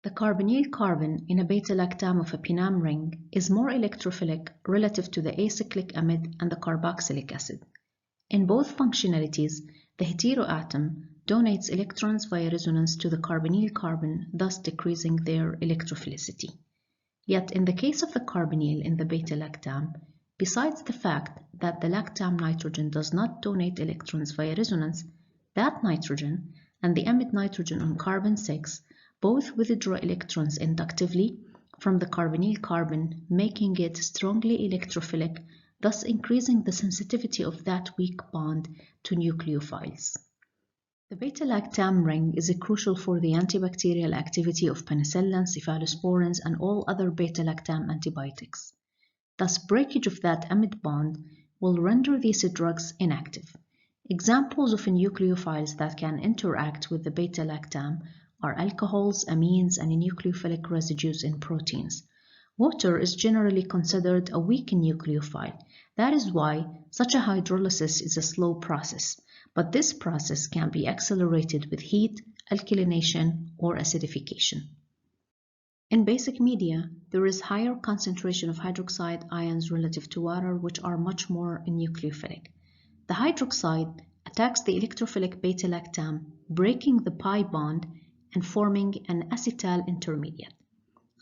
The carbonyl carbon in a beta-lactam of a penam ring is more electrophilic relative to the acyclic amide and the carboxylic acid. In both functionalities, the heteroatom donates electrons via resonance to the carbonyl carbon, thus decreasing their electrophilicity. Yet in the case of the carbonyl in the beta-lactam, besides the fact that the lactam nitrogen does not donate electrons via resonance, that nitrogen and the amide nitrogen on carbon 6 both withdraw electrons inductively from the carbonyl carbon, making it strongly electrophilic, thus increasing the sensitivity of that weak bond to nucleophiles. The beta-lactam ring is crucial for the antibacterial activity of penicillins, cephalosporins, and all other beta-lactam antibiotics. Thus, breakage of that amide bond will render these drugs inactive. Examples of nucleophiles that can interact with the beta-lactam are alcohols, amines, and nucleophilic residues in proteins. Water is generally considered a weak nucleophile. That is why such a hydrolysis is a slow process, but this process can be accelerated with heat, alkylination, or acidification. In basic media, there is higher concentration of hydroxide ions relative to water, which are much more nucleophilic. The hydroxide attacks the electrophilic beta-lactam, breaking the pi bond and forming an acetal intermediate.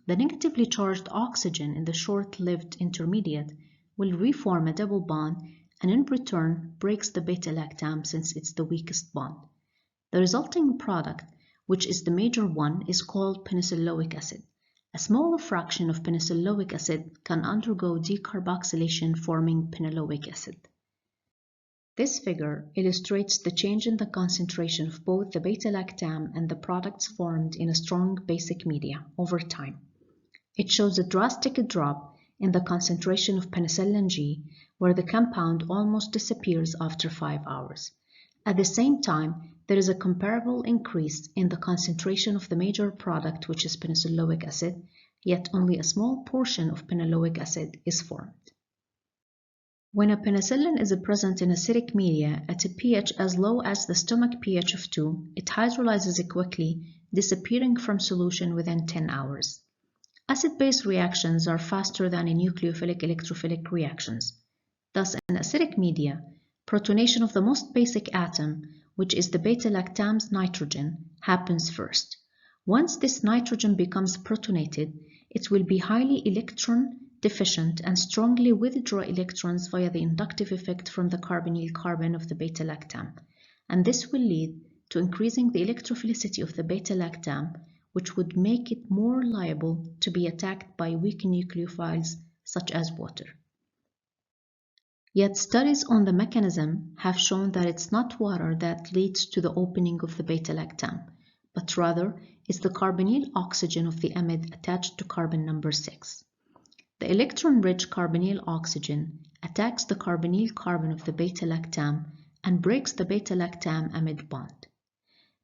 The negatively charged oxygen in the short-lived intermediate will reform a double bond and in return breaks the beta-lactam since it's the weakest bond. The resulting product, which is the major one, is called penicilloic acid. A small fraction of penicilloic acid can undergo decarboxylation forming phenoloic acid. This figure illustrates the change in the concentration of both the beta-lactam and the products formed in a strong basic media over time. It shows a drastic drop in the concentration of penicillin G, where the compound almost disappears after 5 hours. At the same time, there is a comparable increase in the concentration of the major product, which is penicilloic acid, yet only a small portion of phenoloic acid is formed. When a penicillin is present in acidic media at a pH as low as the stomach pH of 2, it hydrolyzes quickly, disappearing from solution within 10 hours. Acid-base reactions are faster than in nucleophilic electrophilic reactions. Thus, in acidic media, protonation of the most basic atom, which is the beta-lactam's nitrogen, happens first. Once this nitrogen becomes protonated, it will be highly electron deficient and strongly withdraw electrons via the inductive effect from the carbonyl carbon of the beta-lactam, and this will lead to increasing the electrophilicity of the beta-lactam, which would make it more liable to be attacked by weak nucleophiles such as water. Yet studies on the mechanism have shown that it's not water that leads to the opening of the beta-lactam, but rather it's the carbonyl oxygen of the amide attached to carbon number 6. The electron-rich carbonyl oxygen attacks the carbonyl carbon of the beta-lactam and breaks the beta-lactam amide bond.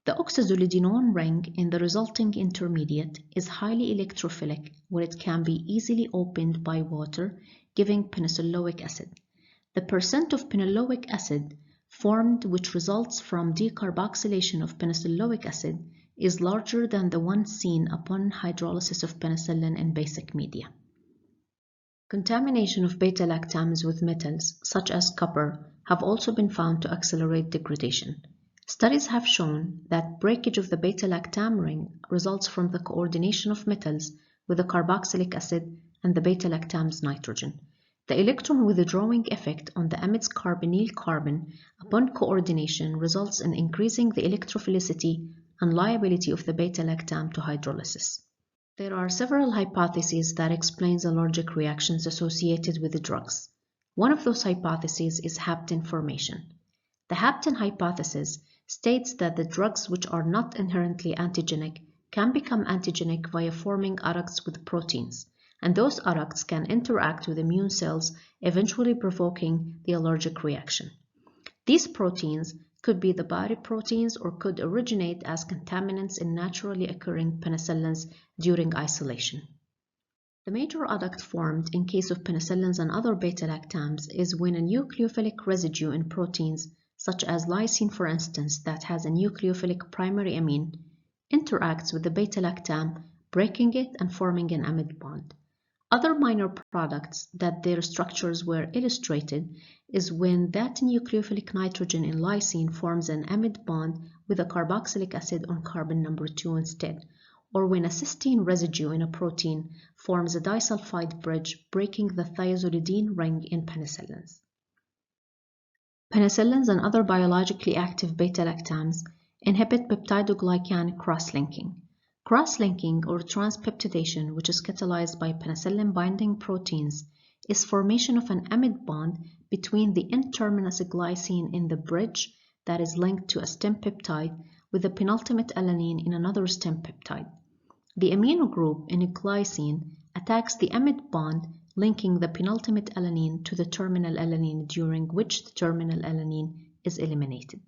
The oxazolidinone ring in the resulting intermediate is highly electrophilic, where it can be easily opened by water, giving penicilloic acid. The percent of phenoloic acid formed, which results from decarboxylation of penicilloic acid, is larger than the one seen upon hydrolysis of penicillin in basic media. Contamination of beta-lactams with metals, such as copper, have also been found to accelerate degradation. Studies have shown that breakage of the beta-lactam ring results from the coordination of metals with the carboxylic acid and the beta-lactam's nitrogen. The electron withdrawing effect on the amide's carbonyl carbon upon coordination results in increasing the electrophilicity and liability of the beta-lactam to hydrolysis. There are several hypotheses that explain the allergic reactions associated with the drugs. One of those hypotheses is hapten formation. The hapten hypothesis states that the drugs which are not inherently antigenic can become antigenic via forming adducts with proteins, and those adducts can interact with immune cells, eventually provoking the allergic reaction. These proteins could be the body proteins or could originate as contaminants in naturally occurring penicillins during isolation. The major adduct formed in case of penicillins and other beta-lactams is when a nucleophilic residue in proteins, such as lysine for instance, that has a nucleophilic primary amine, interacts with the beta-lactam breaking it and forming an amide bond. Other minor products that their structures were illustrated is when that nucleophilic nitrogen in lysine forms an amide bond with a carboxylic acid on carbon number 2 instead, or when a cysteine residue in a protein forms a disulfide bridge breaking the thiazolidine ring in penicillins. Penicillins and other biologically active beta-lactams inhibit peptidoglycan cross-linking. Cross-linking or transpeptidation, which is catalyzed by penicillin-binding proteins, is formation of an amide bond between the N-terminus glycine in the bridge that is linked to a stem peptide with the penultimate alanine in another stem peptide. The amino group in glycine attacks the amide bond linking the penultimate alanine to the terminal alanine, during which the terminal alanine is eliminated.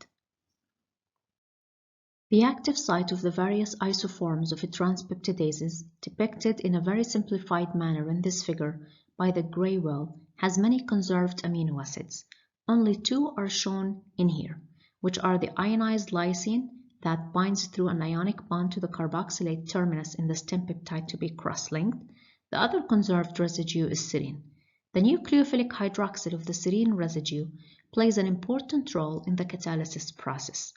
The active site of the various isoforms of transpeptidases, depicted in a very simplified manner in this figure by the gray well, has many conserved amino acids. Only two are shown in here, which are the ionized lysine that binds through an ionic bond to the carboxylate terminus in the stem peptide to be cross-linked. The other conserved residue is serine. The nucleophilic hydroxyl of the serine residue plays an important role in the catalysis process.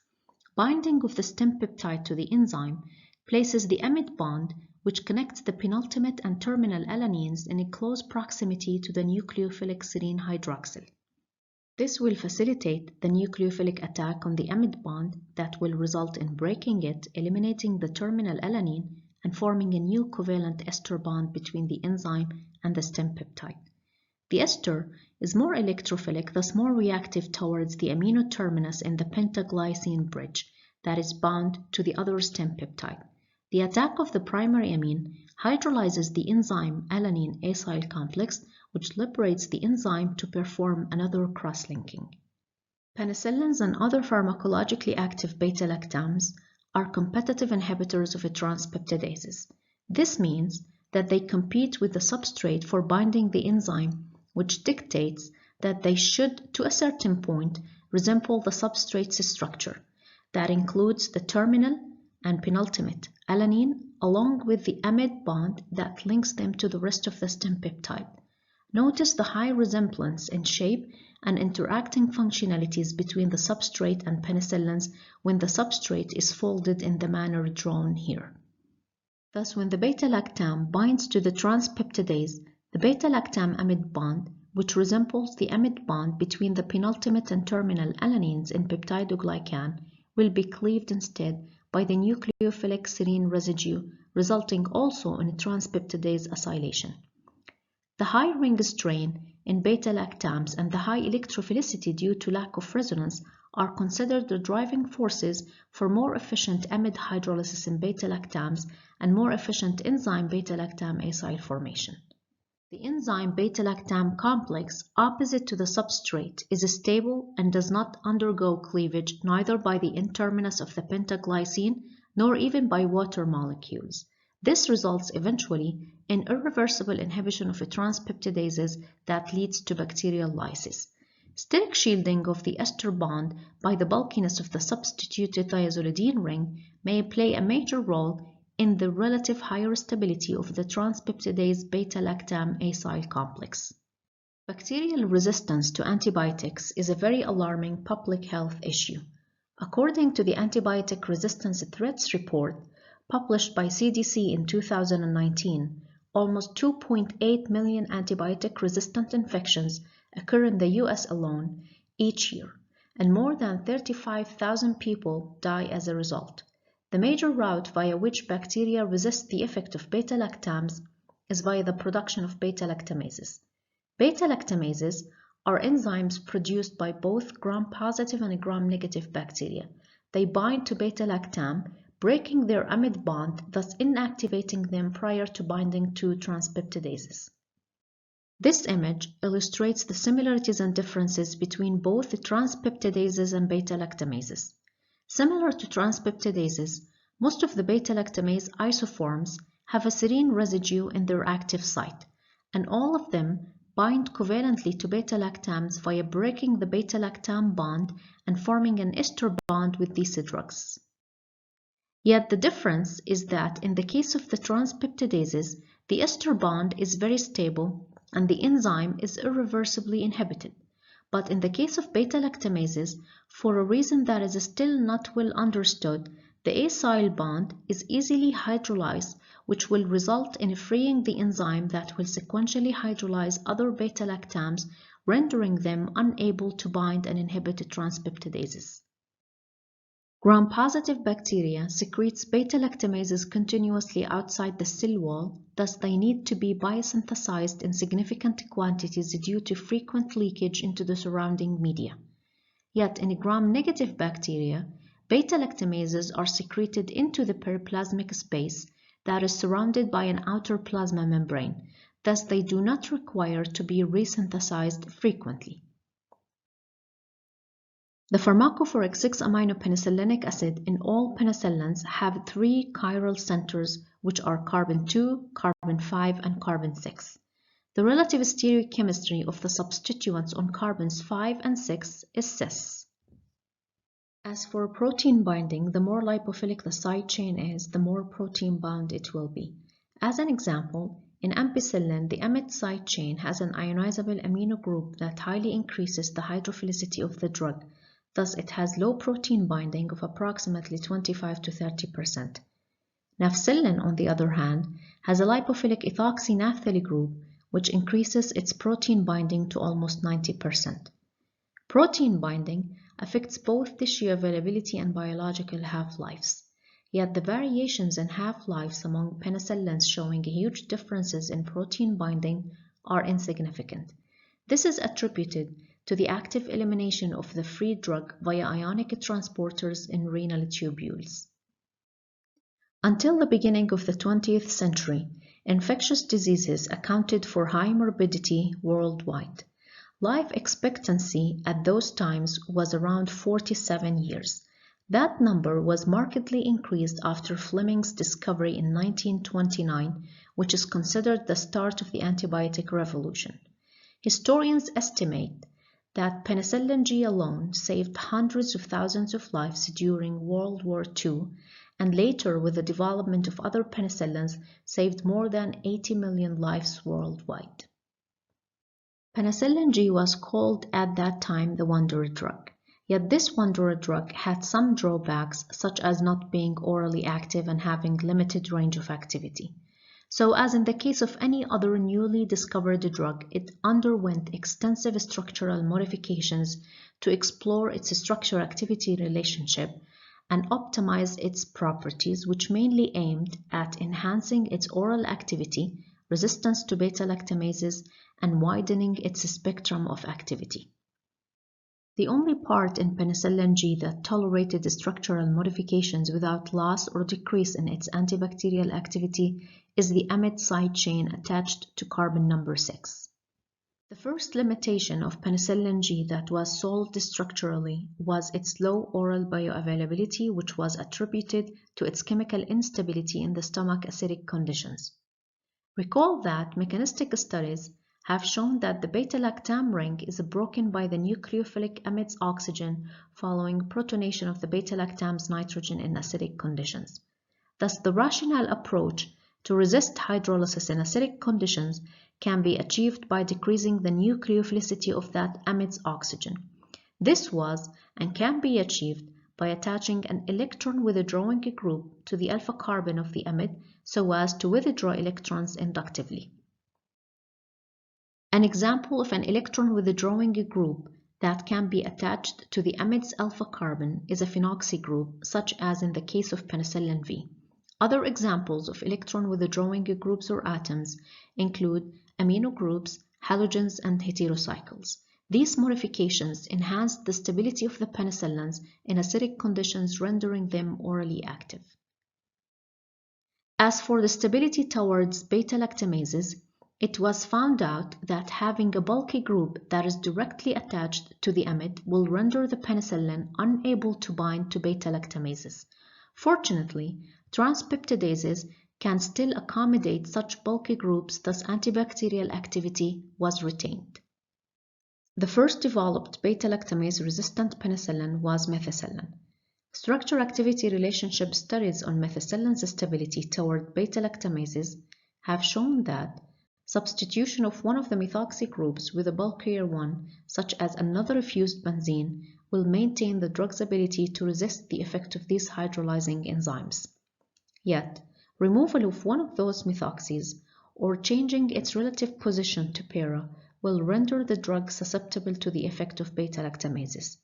Binding of the stem peptide to the enzyme places the amide bond, which connects the penultimate and terminal alanines in a close proximity to the nucleophilic serine hydroxyl. This will facilitate the nucleophilic attack on the amide bond that will result in breaking it, eliminating the terminal alanine, and forming a new covalent ester bond between the enzyme and the stem peptide. The ester is more electrophilic, thus more reactive towards the amino terminus in the pentaglycine bridge that is bound to the other stem peptide. The attack of the primary amine hydrolyzes the enzyme alanine acyl complex, which liberates the enzyme to perform another cross-linking. Penicillins and other pharmacologically active beta-lactams are competitive inhibitors of transpeptidases. This means that they compete with the substrate for binding the enzyme, which dictates that they should, to a certain point, resemble the substrate's structure. That includes the terminal and penultimate alanine, along with the amide bond that links them to the rest of the stem peptide. Notice the high resemblance in shape and interacting functionalities between the substrate and penicillins when the substrate is folded in the manner drawn here. Thus, when the beta-lactam binds to the transpeptidase, the beta-lactam amide bond, which resembles the amide bond between the penultimate and terminal alanines in peptidoglycan, will be cleaved instead by the nucleophilic serine residue, resulting also in transpeptidase acylation. The high ring strain in beta-lactams and the high electrophilicity due to lack of resonance are considered the driving forces for more efficient amide hydrolysis in beta-lactams and more efficient enzyme beta-lactam acyl formation. The enzyme beta-lactam complex, opposite to the substrate, is stable and does not undergo cleavage neither by the N-terminus of the pentaglycine nor even by water molecules. This results eventually in irreversible inhibition of transpeptidases that leads to bacterial lysis. Steric shielding of the ester bond by the bulkiness of the substituted thiazolidine ring may play a major role in the relative higher stability of the transpeptidase beta-lactam acyl complex. Bacterial resistance to antibiotics is a very alarming public health issue. According to the Antibiotic Resistance Threats Report, published by CDC in 2019, almost 2.8 million antibiotic-resistant infections occur in the US alone each year, and more than 35,000 people die as a result. The major route via which bacteria resist the effect of beta-lactams is via the production of beta-lactamases. Beta-lactamases are enzymes produced by both gram-positive and gram-negative bacteria. They bind to beta-lactam, breaking their amide bond, thus inactivating them prior to binding to transpeptidases. This image illustrates the similarities and differences between both the transpeptidases and beta-lactamases. Similar to transpeptidases, most of the beta-lactamase isoforms have a serine residue in their active site, and all of them bind covalently to beta-lactams via breaking the beta-lactam bond and forming an ester bond with these drugs. Yet the difference is that in the case of the transpeptidases, the ester bond is very stable and the enzyme is irreversibly inhibited. But in the case of beta-lactamases, for a reason that is still not well understood, the acyl bond is easily hydrolyzed, which will result in freeing the enzyme that will sequentially hydrolyze other beta-lactams, rendering them unable to bind and inhibit transpeptidases. Gram-positive bacteria secretes beta-lactamases continuously outside the cell wall, thus they need to be biosynthesized in significant quantities due to frequent leakage into the surrounding media. Yet in gram-negative bacteria, beta-lactamases are secreted into the periplasmic space that is surrounded by an outer plasma membrane, thus they do not require to be resynthesized frequently. The pharmacophoric 6-aminopenicillinic acid in all penicillins have 3 chiral centers, which are carbon 2, carbon 5, and carbon 6. The relative stereochemistry of the substituents on carbons 5 and 6 is cis. As for protein binding, the more lipophilic the side chain is, the more protein bound it will be. As an example, in ampicillin, the amide side chain has an ionizable amino group that highly increases the hydrophilicity of the drug. Thus, it has low protein binding of approximately 25 to 30%. Nafcillin, on the other hand, has a lipophilic ethoxynaphthali group, which increases its protein binding to almost 90%. Protein binding affects both tissue availability and biological half-lives. Yet the variations in half-lives among penicillins showing huge differences in protein binding are insignificant. This is attributed to the active elimination of the free drug via ionic transporters in renal tubules. Until the beginning of the 20th century, infectious diseases accounted for high morbidity worldwide. Life expectancy at those times was around 47 years. That number was markedly increased after Fleming's discovery in 1929, which is considered the start of the antibiotic revolution. Historians estimate that penicillin G alone saved hundreds of thousands of lives during World War II, and later with the development of other penicillins saved more than 80 million lives worldwide. Penicillin G was called at that time the wonder drug. Yet this wonder drug had some drawbacks, such as not being orally active and having limited range of activity. So as in the case of any other newly discovered drug, it underwent extensive structural modifications to explore its structure-activity relationship and optimize its properties, which mainly aimed at enhancing its oral activity, resistance to beta-lactamases, and widening its spectrum of activity. The only part in penicillin G that tolerated structural modifications without loss or decrease in its antibacterial activity is the amide side chain attached to carbon number 6. The first limitation of penicillin G that was solved structurally was its low oral bioavailability, which was attributed to its chemical instability in the stomach acidic conditions. Recall that mechanistic studies have shown that the beta-lactam ring is broken by the nucleophilic amide's oxygen following protonation of the beta-lactam's nitrogen in acidic conditions. Thus, the rational approach to resist hydrolysis in acidic conditions can be achieved by decreasing the nucleophilicity of that amide's oxygen. This was and can be achieved by attaching an electron withdrawing group to the alpha carbon of the amide so as to withdraw electrons inductively. An example of an electron withdrawing group that can be attached to the amide's alpha carbon is a phenoxy group, such as in the case of penicillin V. Other examples of electron withdrawing groups or atoms include amino groups, halogens, and heterocycles. These modifications enhance the stability of the penicillins in acidic conditions, rendering them orally active. As for the stability towards beta-lactamases, it was found out that having a bulky group that is directly attached to the amide will render the penicillin unable to bind to beta-lactamases. Fortunately, transpeptidases can still accommodate such bulky groups, thus antibacterial activity was retained. The first developed beta-lactamase resistant penicillin was methicillin. Structure-activity relationship studies on methicillin's stability toward beta-lactamases have shown that substitution of one of the methoxy groups with a bulkier one, such as another fused benzene, will maintain the drug's ability to resist the effect of these hydrolyzing enzymes. Yet, removal of one of those methoxys or changing its relative position to para will render the drug susceptible to the effect of beta-lactamases.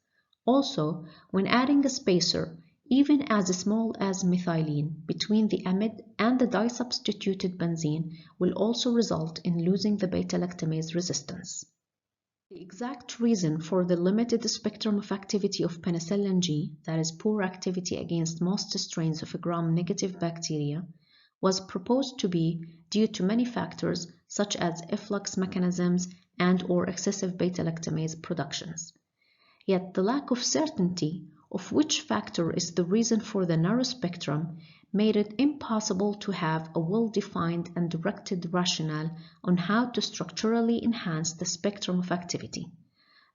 Also, when adding a spacer, even as small as methylene, between the amide and the disubstituted benzene will also result in losing the beta-lactamase resistance. The exact reason for the limited spectrum of activity of penicillin G, that is poor activity against most strains of gram-negative bacteria, was proposed to be due to many factors such as efflux mechanisms and/or excessive beta-lactamase productions. Yet the lack of certainty of which factor is the reason for the narrow spectrum made it impossible to have a well-defined and directed rationale on how to structurally enhance the spectrum of activity.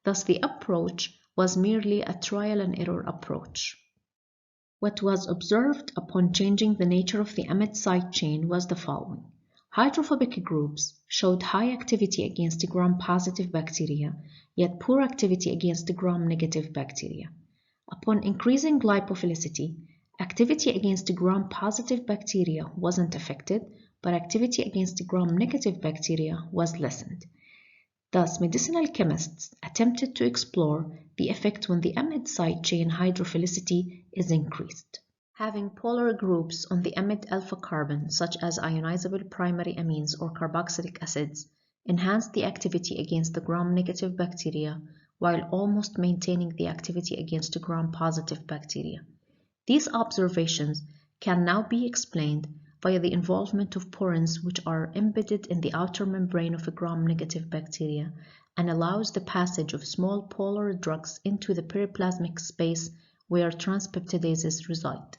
Thus, the approach was merely a trial-and-error approach. What was observed upon changing the nature of the amide side chain was the following. Hydrophobic groups showed high activity against gram-positive bacteria, yet poor activity against gram-negative bacteria. Upon increasing lipophilicity, activity against gram-positive bacteria wasn't affected, but activity against gram-negative bacteria was lessened. Thus, medicinal chemists attempted to explore the effect when the amide side chain hydrophilicity is increased. Having polar groups on the amide alpha carbon, such as ionizable primary amines or carboxylic acids, enhanced the activity against the gram-negative bacteria while almost maintaining the activity against gram-positive bacteria. These observations can now be explained via the involvement of porins which are embedded in the outer membrane of a gram-negative bacteria and allows the passage of small polar drugs into the periplasmic space where transpeptidases reside.